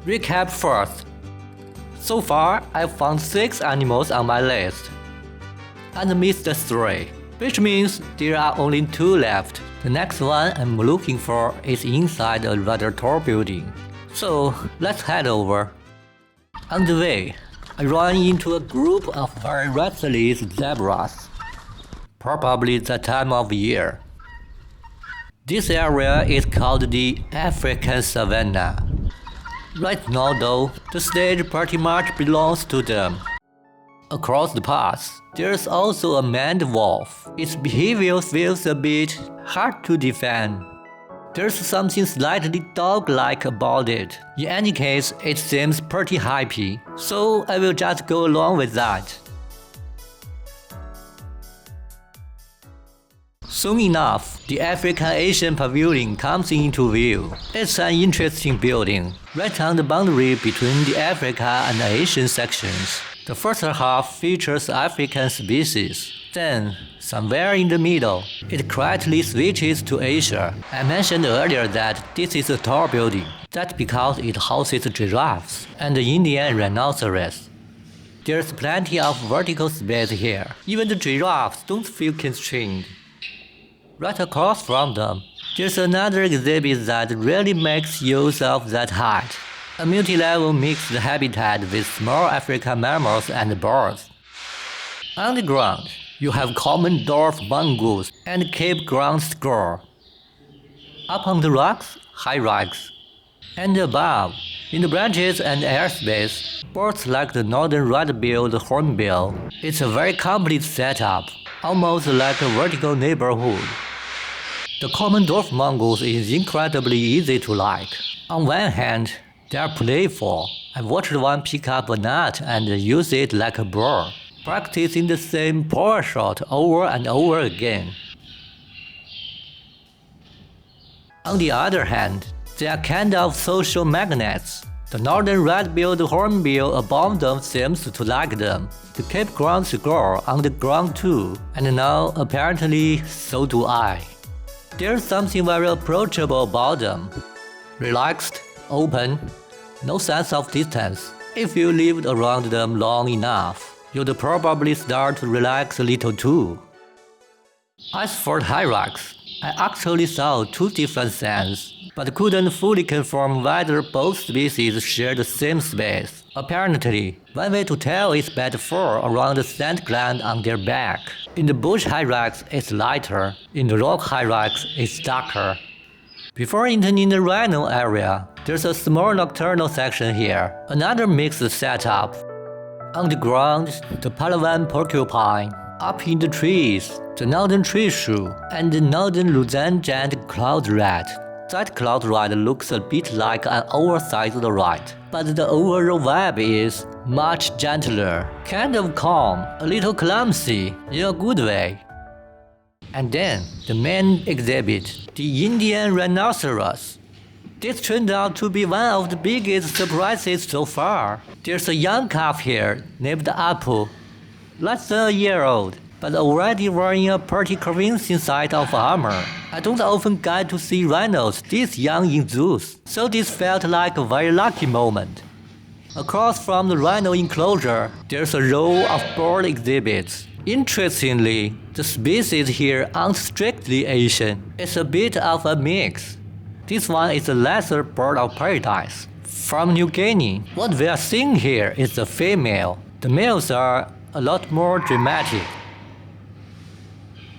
Recap first. So far, I've found 6 animals on my list and missed 3, which means there are only 2 left. The next one I'm looking for is inside a rather tall building. So let's head over. On the way, I run into a group of very restless zebras. Probably the time of year. This area is called the African Savannah. Right now though, the stage pretty much belongs to them. Across the path, there's also a maned wolf. Its behavior feels a bit hard to defend. There's something slightly dog-like about it. In any case, it seems pretty happy, so I will just go along with that. Soon enough, the African-Asian Pavilion comes into view. It's an interesting building, right on the boundary between the Africa and Asian sections. The first half features African species. Then, somewhere in the middle, it quietly switches to Asia. I mentioned earlier that this is a tall building. That's because it houses giraffes and the Indian rhinoceros. There's plenty of vertical space here. Even the giraffes don't feel constrained. Right across from them, there's another exhibit that really makes use of that height. A multi-level mixed habitat with small African mammals and birds. On the ground, you have common dwarf mongoose and Cape ground squirrel. Up on the rocks, hyrax. And above, in the branches and airspace, birds like the northern red-billed hornbill. It's a very complete setup, almost like a vertical neighborhood. The common dwarf mongoose is incredibly easy to like. On one hand, they are playful. I watched one pick up a nut and use it like a bird, practicing the same power shot over and over again. On the other hand, they are kind of social magnets. The northern red-billed hornbill above them seems to like them. The Cape ground squirrel on the ground too, and now apparently so do I. There's something very approachable about them. Relaxed, open, no sense of distance. If you lived around them long enough, you'd probably start to relax a little too. As for hyrax, I actually saw 2 different scents, but couldn't fully confirm whether both species share the same space. Apparently, one way to tell is by the fur around the scent gland on their back. In the bush hyrax, it's lighter. In the rock hyrax, it's darker. Before entering the rhino area, there's a small nocturnal section here, another mixed setup. On the ground, the Palawan porcupine. Up in the trees, the northern tree shrew and the northern Luzon giant cloud rat. That cloud rat looks a bit like an oversized rat, but the overall vibe is much gentler, kind of calm, a little clumsy, in a good way. And then, the main exhibit, the Indian rhinoceros. This turned out to be one of the biggest surprises so far. There's a young calf here named Apple, less than a year old, but already wearing a pretty convincing set of armor. I don't often get to see rhinos this young in zoos, so this felt like a very lucky moment. Across from the rhino enclosure, there's a row of bird exhibits. Interestingly, the species here aren't strictly Asian. It's a bit of a mix. This one is a lesser bird of paradise, from New Guinea. What we are seeing here is the female. The males are a lot more dramatic.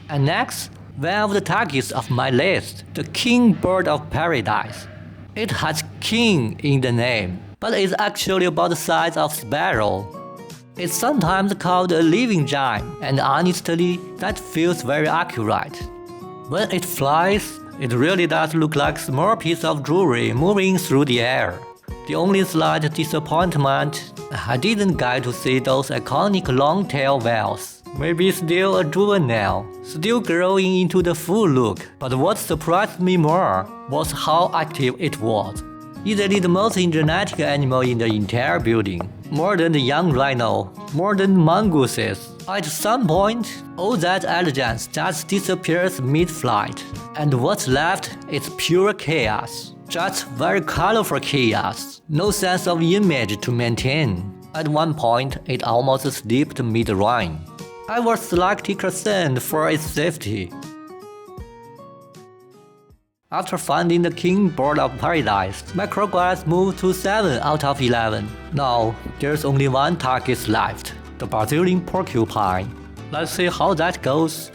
And next, one of the targets of my list, the king bird of paradise. It has king in the name, but it's actually about the size of sparrow. It's sometimes called a living giant, and honestly, that feels very accurate. When it flies, it really does look like a small piece of jewelry moving through the air. The only slight disappointment, I didn't get to see those iconic long-tail whales. Maybe still a juvenile, still growing into the full look. But what surprised me more was how active it was. Easily the most energetic animal in the entire building. More than the young rhino, more than mongooses. At some point, all that elegance just disappears mid-flight, and what's left is pure chaos. Just very colorful chaos, no sense of image to maintain. At one point, it almost slipped mid-run. I was slightly concerned for its safety. After finding the king bird of paradise, my progress moved to 7 out of 11. Now, there's only one target left, the Brazilian porcupine. Let's see how that goes.